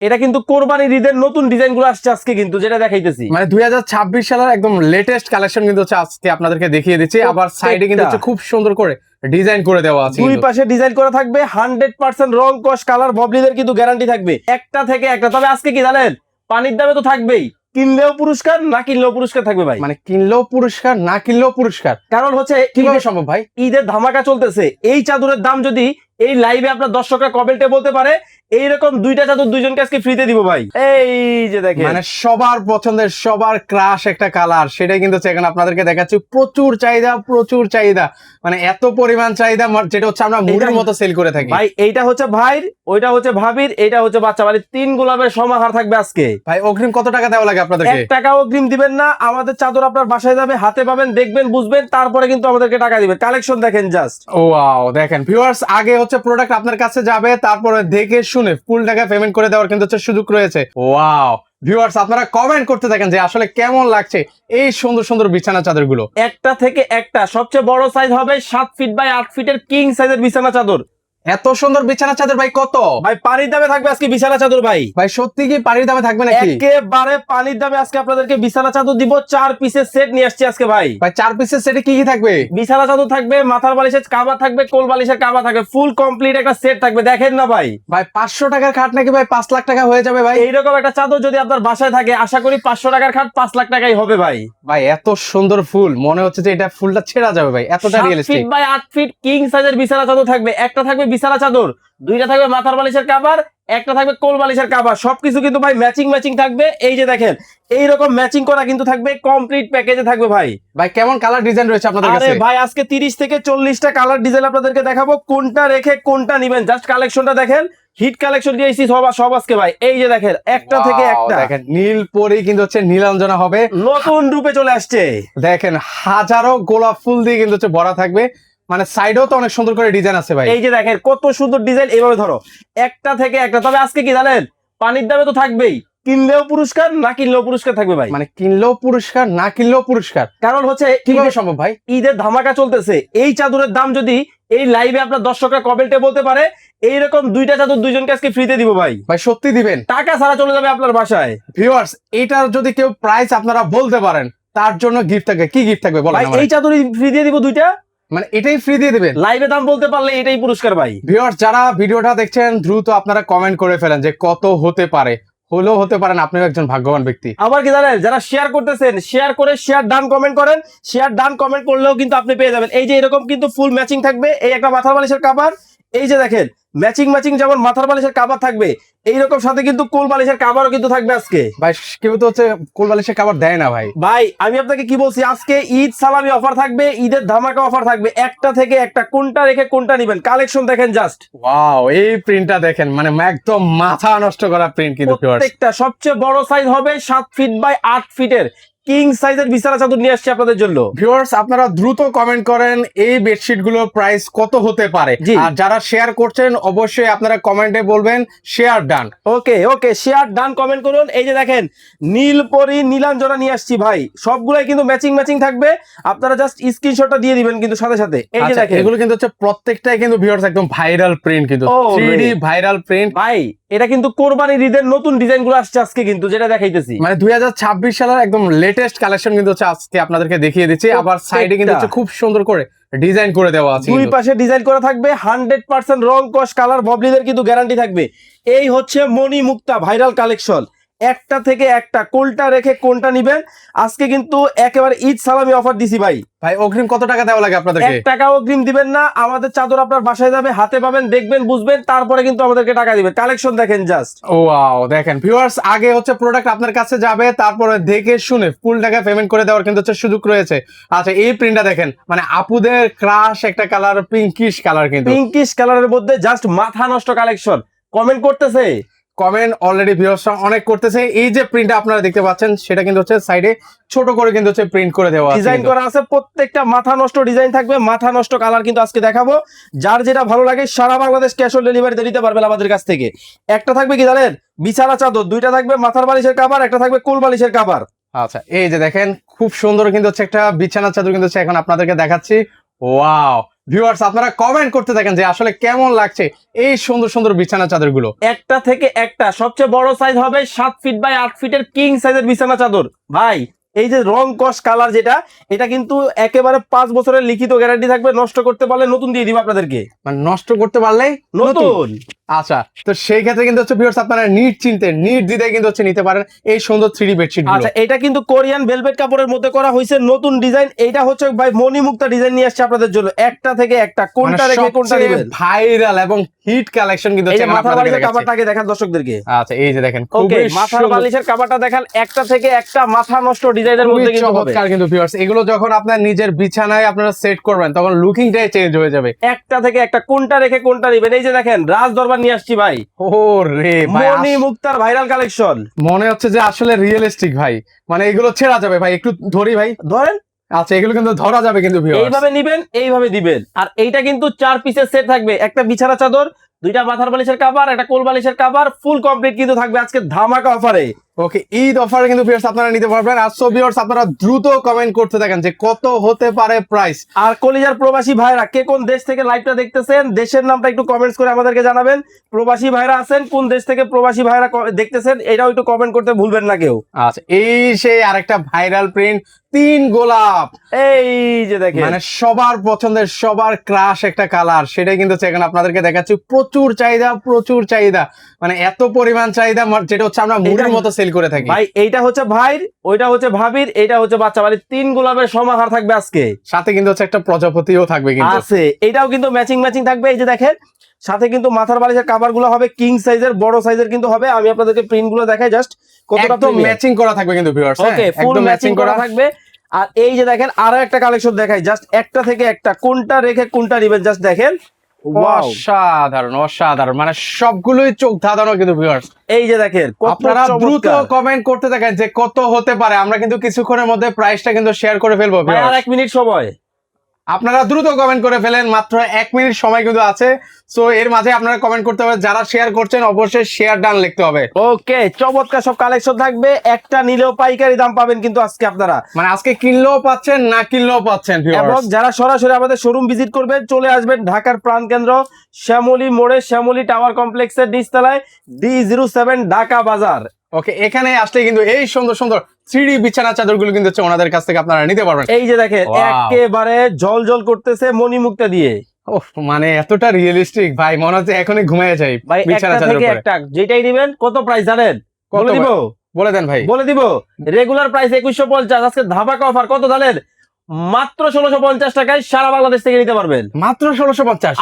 এটা কিন্তু কোরবানির ঈদের নতুন ডিজাইন গুলো আসছে আজকে কিন্তু যেটা দেখাইতেছি মানে 2026 সালের একদম লেটেস্ট কালেকশন কিন্তু হচ্ছে আজকে আপনাদেরকে দেখিয়ে দিচ্ছি। আবার সাইডে কিন্তু হচ্ছে খুব সুন্দর করে ডিজাইন করে দেওয়া আছে, দুই পাশে ডিজাইন করা থাকবে 100% রং কস কালার ববলিদের কিন্তু গ্যারান্টি থাকবে একটা থেকে একটা। তবে আজকে কি জানেন, পানির দামে তো থাকবেই, কিনলেও পুরস্কার না কিনলেও পুরস্কার থাকবে ভাই। মানে কিনলেও পুরস্কার না কিনলেও পুরস্কার, কারণ হচ্ছে কিভাবে সম্ভব ভাই? ঈদের ধামাকা চলতেছে, এই চাদরের দাম যদি এই লাইভে আপনার দর্শকরা কমেন্টে বলতে পারে এইরকম দুইটা চাদর দুইজনকে আজকে ফ্রিতে দিব ভাই। এই যে দেখেন মানে সবার পছন্দের সবার ক্রাশ একটা কালার, সেটাই কিন্তু এখন আপনাদেরকে দেখাচ্ছি। প্রচুর চাহিদা, প্রচুর চাহিদা, মানে এত পরিমাণ চাহিদা যেটা হচ্ছে আমরা মুড়ির মতো সেল করে থাকি ভাই। এইটা হচ্ছে ভাইর, ওইটা হচ্ছে ভাবির, এইটা হচ্ছে বাচ্চা বাড়ির, 3 গোলাপের সমাহার থাকবে আজকে। ভাই অগ্রিম কত টাকা দেওয়া লাগে আপনাদেরকে? 1 টাকা অগ্রিম দিবেন না, আমাদের চাদর আপনার বাসায় যাবে, হাতে পাবেন, দেখবেন, বুঝবেন, তারপরে কিন্তু আমাদেরকে টাকা দিবেন। কালেকশন দেখেন জাস্ট, ওয়াও দেখেন ভিউয়ার্স, আগে হচ্ছে প্রোডাক্ট আপনার কাছে যাবে, তারপরে দেখে শুনে ফুল টাকা পেমেন্ট করে দেওয়ার কিন্তু হচ্ছে সুযোগ রয়েছে। ওয়াও ভিউয়ার্স, আপনারা কমেন্ট করতে থাকেন যে আসলে কেমন লাগছে এই সুন্দর সুন্দর বিছানা চাদরগুলো। একটা থেকে একটা সবচেয়ে বড় সাইজ হবে 7 ফিট বাই 8 ফিটের কিং সাইজের বিছানা চাদর। এত সুন্দর বিছানা চাদর ভাই কত? ভাই পানির দামে থাকবে আজকে বিছানা চাদর ভাই। ভাই সত্যি কি পানির দামে থাকবে নাকি? একেবারে পানির দামে আজকে আপনাদেরকে বিছানা চাদর দিব। 4 পিসের সেট নিয়ে আসছি আজকে ভাই। ভাই 4 পিসের সেটে কি কি থাকবে? বিছানা চাদর থাকবে, মাথার বালিশের কাভার থাকবে, কোল বালিশের কাভার থাকবে, ফুল কমপ্লিট একটা সেট থাকবে। দেখেন না ভাই, ভাই 500 টাকার খাট নাকি ভাই 5 লাখ টাকা হয়ে যাবে ভাই? এইরকম একটা চাদর যদি আপনার বাসায় থাকে আশা করি 500 টাকার খাট 5 লাখ টাকাই হবে ভাই। ভাই এত সুন্দর ফুল, মনে হচ্ছে যে এটা ফুলটা ছেঁড়া যাবে ভাই, এতটা 7 realistic. Feet by 8 feet king সাইজের বিছানা চাদর থাকবে। একটা থাকবে বিছানা চাদর, দুইটা থাকবে মাথার বালিশের কাভার, একটা থাকবে কোল বালিশের কাভার। সবকিছু কিন্তু ভাই ম্যাচিং ম্যাচিং থাকবে। এই যে দেখেন এইরকম ম্যাচিং করা কিন্তু থাকবে, কমপ্লিট প্যাকেজে থাকবে ভাই। ভাই কেমন কালার ডিজাইন রয়েছে আপনাদের আরে কাছে? ভাই আজকে 30 থেকে 40টা কালার ডিজাইন আপনাদেরকে দেখাবো, কোনটা রেখে কোনটা নিবেন। জাস্ট কালেকশনটা দেখেন, হিট কালেকশন দিয়েছি সব আজকে ভাই। এই যে দেখেন একটা থেকে একটা দেখেন নীল পরি কিন্তু হচ্ছে নীলাঞ্জনা হবে, নতুন রূপে চলে আসছে। দেখেন হাজারো গোলাপ ফুল দিয়ে কিন্তু হচ্ছে ভরা থাকবে, মানে সাইডেও তো অনেক সুন্দর করে ডিজাইন আছে ভাই। এই যে দেখেন কত সুন্দর ডিজাইন, এইভাবে ধরো একটা থেকে একটা। তবে আজকে কি জানেন, পানির দামে তো থাকবেই, কিনলেও পুরস্কার না কিনলেও পুরস্কার থাকবে ভাই। মানে কিনলেও পুরস্কার না কিনলেও পুরস্কার, কারণ হচ্ছে কিভাবে সম্ভব ভাই? ঈদের ধামাকা চলতেছে, এই চাদরের দাম যদি এই লাইভে আপনার দর্শকরা কমেন্টে বলতে পারে এইরকম দুইটা চাদর দুইজনকে আজকে ফ্রিতে দিব ভাই। ভাই সত্যি দিবেন? টাকা ছাড়া চলে যাবে আপনার বাসায়। ভিউয়ার্স, এটার যদি কেউ প্রাইস আপনারা বলতে পারেন তার জন্য গিফট থাকবে। কি গিফট থাকবে বলেন ভাই আমারে? এই চাদরই ফ্রি দিয়ে দিব দুইটা, মানে এটাই ফ্রি দিয়ে দিবেন? লাইভে দাম বলতে পারলে এটাই পুরস্কার ভাই। ভিউয়ার্স, যারা ভিডিওটা দেখছেন দ্রুত আপনারা কমেন্ট করে ফেলেন যে কত হতে পারে, হলেও হতে পারেন আপনিও একজন ভাগ্যবান ব্যক্তি। আবার কি জানেন, যারা শেয়ার করতেছেন শেয়ার করে শেয়ার ডান কমেন্ট করেন, শেয়ার ডান কমেন্ট করলেও কিন্তু আপনি পেয়ে যাবেন। এই যে এরকম কিন্তু ফুল ম্যাচিং থাকবে, এই একটা মাথার বালিশের কাভার, এই যে দেখেন ম্যাচিং ম্যাচিং যেমন মাথার বালিশের কাভার থাকবে, এইরকম সাথে কিন্তু কোল বালিশের কাভারও কিন্তু থাকবে আজকে ভাই কেউ তো হচ্ছে কোল বালিশের খাবার দেয় না ভাই। ভাই আমি আপনাকে কি বলছি, আজকে ঈদ সালামি অফার থাকবে, ঈদের ধামাকা অফার থাকবে, একটা থেকে একটা, কোনটা রেখে কোনটা নিবেন। কালেকশন দেখেন জাস্ট, ওয়াও এই প্রিন্টটা দেখেন, মানে একদম মাথা নষ্ট করা প্রিন্ট কিন্তু ভিউয়ার্স। প্রত্যেকটা সবচেয়ে বড় সাইজ হবে 7 ফিট বাই 8 ফিটের কিং সাইজের বিছানা চাদর নিয়ে আসছে আপনাদের জন্য। ভিউয়ার্স আপনারা দ্রুত কমেন্ট করেন এই বেডশিট গুলোর প্রাইস কত হতে পারে, আর যারা শেয়ার করছেন অবশ্যই আপনারা কমেন্টে বলবেন শেয়ার ডান। ওকে ওকে, শেয়ার ডান কমেন্ট করুন। এই যে দেখেন নীল পরি নীলাঞ্জনা নিয়ে আসছি ভাই, সবগুলাই কিন্তু ম্যাচিং ম্যাচিং থাকবে। আপনারা জাস্ট স্ক্রিনশটটা দিয়ে দিবেন কিন্তু সাথে সাথে। এই যে দেখেন এগুলো কিন্তু হচ্ছে প্রত্যেকটাই কিন্তু ভিউয়ার্স একদম ভাইরাল প্রিন্ট, কিন্তু 3D ভাইরাল প্রিন্ট ভাই। এটা কিন্তু কোরবানির ঈদের নতুন ডিজাইন গুলো আসছে আজকে কিন্তু যেটা দেখাইতেছি, মানে 2026 সালের একদম লেটেস্ট কালেকশন কিন্তু হচ্ছে আজকে আপনাদেরকে দেখিয়ে দিচ্ছি। আবার সাইডে কিন্তু হচ্ছে খুব সুন্দর করে ডিজাইন করে দেওয়া আছে, দুই পাশে ডিজাইন করা থাকবে, 100% রং কস কালার ববলিদের কিন্তু গ্যারান্টি থাকবে। এই হচ্ছে মণি মুক্তা ভাইরাল কালেকশন, একটা থেকে একটা, কোনটা রেখে কোনটা নিবেন। আজকে কিন্তু একেবারে ঈদ সালামি অফার দিছি ভাই। ভাই অগ্রিম কত টাকা দেওয়া লাগে আপনাদেরকে? 1 টাকা অগ্রিম দিবেন না, আমাদের চাদর আপনার বাসায় যাবে, হাতে পাবেন, দেখবেন, বুঝবেন, তারপরে কিন্তু আমাদেরকে টাকা দিবেন। কালেকশন দেখেন জাস্ট, ওয়াও দেখেন ভিউয়ার্স, আগে হচ্ছে প্রোডাক্ট আপনার কাছে যাবে, তারপরে দেখে শুনে ফুল টাকা পেমেন্ট করে দেওয়ার কিন্তু হচ্ছে সুযোগ রয়েছে। আচ্ছা এই প্রিন্টটা দেখেন, মানে আপুদের ক্রাশ একটা কালার, পিঙ্কিশ কালার, কিন্তু পিঙ্কিশ কালারের মধ্যে জাস্ট মাথা নষ্ট কালেকশন। কমেন্ট করতেছে, কমেন্ট অলরেডি ভিউয়ার্সরা অনেক করতেছে। এই যে প্রিন্টটা আপনারা দেখতে পাচ্ছেন সেটা কিন্তু হচ্ছে সাইডে ছোট করে কিন্তু হচ্ছে প্রিন্ট করে দেওয়া আছে, ডিজাইন করা আছে, প্রত্যেকটা মাথা নষ্ট ডিজাইন থাকবে, মাথা নষ্ট কালার কিন্তু আজকে দেখাবো। যার যেটা ভালো লাগে সারা বাংলাদেশ ক্যাশ অন ডেলিভারিতে নিতে পারবেন আমাদের কাছ থেকে। একটা থাকবে কি জানেন, বিছানা চাদর, দুইটা থাকবে মাথার বালিশের কাভার, একটা থাকবে কোল বালিশের কাভার। আচ্ছা এই যে দেখেন খুব সুন্দর কিন্তু হচ্ছে একটা বিছানা চাদর কিন্তু হচ্ছে এখন আপনাদেরকে দেখাচ্ছি। ওয়াও ভিউয়ার্স আপনারা কমেন্ট করতে থাকেন যে আসলে কেমন লাগছে এই সুন্দর সুন্দর বিছানা চাদরগুলো। একটা থেকে একটা সবচেয়ে বড় সাইজ হবে 7 ফিট বাই 8 ফিটের কিং সাইজের বিছানা চাদর ভাই। এই যে রং কস কালার যেটা, এটা কিন্তু একেবারে 5 বছরের লিখিত গ্যারান্টি থাকবে, নষ্ট করতে পারলে নতুন দিয়ে দিব আপনাদেরকে, মানে নষ্ট করতে পারলেই নতুন। আচ্ছা, তো সেই ক্ষেত্রে কিন্তু হচ্ছে ভিউয়ার্স আপনারা নিট দিতে কিন্তু হচ্ছে নিতে পারেন এই সুন্দর 3D বেডশিট গুলো। আচ্ছা, এটা কিন্তু কোরিয়ান ভেলভেট কাপড়ের মধ্যে করা হয়েছে, নতুন ডিজাইন। এটা হচ্ছে ভাই মণিমুক্তা ডিজাইন নিয়ে আসছে আপনাদের জন্য, একটা থেকে একটা, কোনটা রেখে কোনটা দিবেন। ভাইরাল এবং হিট কালেকশন কিন্তু এই যে হচ্ছে মাথার আপনাদেরকে বালিশের দেখাচ্ছি। কাপড়টাকে দেখান দর্শকদেরকে। আচ্ছা, এই যে দেখেন ওকে, খুবই মাথার সুন্দর, বালিশের কাপড়টা দেখান, একটা থেকে একটা মাথা নষ্ট ডিজাইনের খুবই মধ্যে কিন্তু হবে। চমৎকার কিন্তু ভিউয়ার্স, এগুলো যখন আপনার নিজের বিছানায় আপনারা সেট করবেন তখন লুকিংটাই চেঞ্জ হয়ে যাবে। একটা থেকে একটা, কোনটা রেখে কোনটা দিবেন। এই যে দেখেন রাজ দরবার নিয়ে আসছি ভাই, ওরে ভাই, মণিমুক্তার ভাইরাল কালেকশন। মনে হচ্ছে যে আসলে রিয়েলিস্টিক ভাই, মানে এগুলো ছেড়া যাবে ভাই, একটু ধরি ভাই। ধরেন, আচ্ছা, এগুলো কিন্তু ধরা যাবে কিন্তু ভিউয়ার্স। এইভাবে নিবেন, এইভাবে দিবেন। আর এইটা কিন্তু 4 পিসের সেট থাকবে, একটা বিছানা চাদর, 2টা মাথার বালিশের কভার, একটা কোল বালিশের কভার, ফুল কমপ্লিট কিন্তু থাকবে আজকে ধামাকা অফারে। ওকে, ঈদ অফারে কিন্তু ভিউয়ার্স আপনারা নিতে পারবেন। আর সো ভিউয়ার্স আপনারা দ্রুত কমেন্ট করতে থাকেন যে কত হতে পারে প্রাইস। আর কলিজার প্রবাসী ভাইরা কে কোন দেশ থেকে লাইভটা দেখতেছেন, দেশের নামটা একটু কমেন্টস করে আমাদেরকে জানাবেন। প্রবাসী ভাইরা আছেন, কোন দেশ থেকে প্রবাসী ভাইরা দেখতেছেন, এটাও একটু কমেন্ট করতে ভুলবেন না কেউ। আচ্ছা, এই সেই আরেকটা ভাইরাল প্রিন্ট 3 গোলাপ, এই যে দেখেন, মানে সবার পছন্দের সবার ক্রাশ একটা কালার, সেটাই কিন্তু হচ্ছে এখন আপনাদেরকে দেখাচ্ছি। প্রচুর চাহিদা, মানে এত পরিমাণ চাহিদা যেটা হচ্ছে আমরা মুড়ির মতো সেল করে থাকি ভাই। এইটা হচ্ছে ভাইর, ওইটা হচ্ছে ভাবির, এটা হচ্ছে বাচ্চা বাড়ির, 3 গোলাপের সমাহার থাকবে আজকে। সাথে কিন্তু হচ্ছে একটা প্রজাপতিও থাকবে কিন্তু আছে, এটাও কিন্তু ম্যাচিং থাকবে। এই যে দেখেন, সাথে কিন্তু মাথার বালিশের কভার গুলো হবে কিং সাইজের, বড় সাইজের কিন্তু হবে। আমি আপনাদেরকে প্রিন্ট গুলো দেখাই জাস্ট, কতটা একদম ম্যাচিং করা থাকবে কিন্তু ভিউয়ার্স। ওকে, ফুল ম্যাচিং করা থাকবে। আর এই যে দেখেন আরো একটা কালেকশন দেখাই, জাস্ট একটা থেকে একটা, কোনটা রেখে কোনটা নিবেন, জাস্ট দেখেন। ওয়াও, অসাধারণ, মানে সবগুলোই চোখ ধাঁধানো কিন্তু ভিউয়ার্স। এই যে দেখেন, কত আপনারা দ্রুত চমৎকার। কমেন্ট করতে থাকেন যে কত হতে পারে। আমরা কিন্তু কিছুক্ষণের মধ্যে প্রাইসটা কিন্তু শেয়ার করে ফেলবো ভাই, আর ভিউয়ার্স। 1 মিনিট সময়। আপনারা দ্রুত কমেন্ট করে ফেলেন, মাত্র 1 মিনিট সময় কিন্তু আছে। সো এর মাঝে আপনারা কমেন্ট করতে হবে, যারা শেয়ার করছেন অবশ্যই শেয়ার ডান লিখতে হবে। ওকে, চমৎকার সব কালেকশন থাকবে, একটা নিলেও পাইকারি দাম পাবেন কিন্তু আজকে আপনারা। মানে আজকে কিনলেও পাচ্ছেন, না কিনলেও পাচ্ছেন এবং ভিউয়ার্স। যারা সরাসরি আমাদের শোরুম ভিজিট করবেন, চলে আসবেন ঢাকার প্রাণকেন্দ্র শ্যামলী মোড়ে, শ্যামলী টাওয়ার কমপ্লেক্সের নিচতলায়, D07 ঢাকা বাজার। ওকে, এখানে আসলে কিন্তু এই সুন্দর সুন্দর 3D বিছানা চাদরগুলো কিন্তু হচ্ছে ওনাদের কাছ থেকে আপনারা নিতে পারবেন। এই যে দেখেন, Wow. একেবারে জল করতেছে মণিমুক্তা দিয়ে ওহ, মানে এতটা রিয়েলিস্টিক ভাই, মনে হচ্ছে এখনই ঘুমিয়ে যাই ভাই। বিছানা একটা চাদর থেকে পরে। একটা, যেটাই নিবেন। কত প্রাইস জানেন? কত বলে দিব, বলে দেন ভাই। বলে দিব। রেগুলার প্রাইস 2150, আজকে ধামাকা অফার কত জানেন? মাত্র 1650 টাকায় সারা বাংলাদেশ থেকে নিতে পারবেন। মাত্র 1650,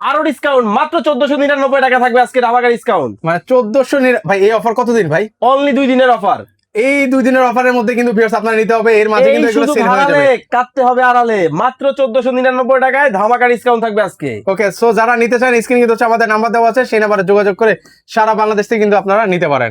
আরো ডিসকাউন্ট, মাত্র 1499 টাকা থাকবে আজকে ধামাকা ডিসকাউন্ট। মানে 1400 ভাই। এই অফার কতদিন ভাই? অনলি 2 দিনের অফার। এই 2 দিনের অফারের মধ্যে কিন্তু ভিউয়ার্স আপনারা নিতে হবে, এর মাঝে কিন্তু এগুলো শুধু সেল হয়ে ভাড়ালে যাবে। কাটতে হবে আড়ালে, মাত্র 1499 টাকায় ধামাকা ডিসকাউন্ট থাকবে আজকে। ওকে, সো যারা নিতে চান স্ক্রিনে কিন্তু হচ্ছে আমাদের নাম্বার দেওয়া আছে, সেই নাম্বারে যোগাযোগ করে সারা বাংলাদেশ থেকে কিন্তু আপনারা নিতে পারেন।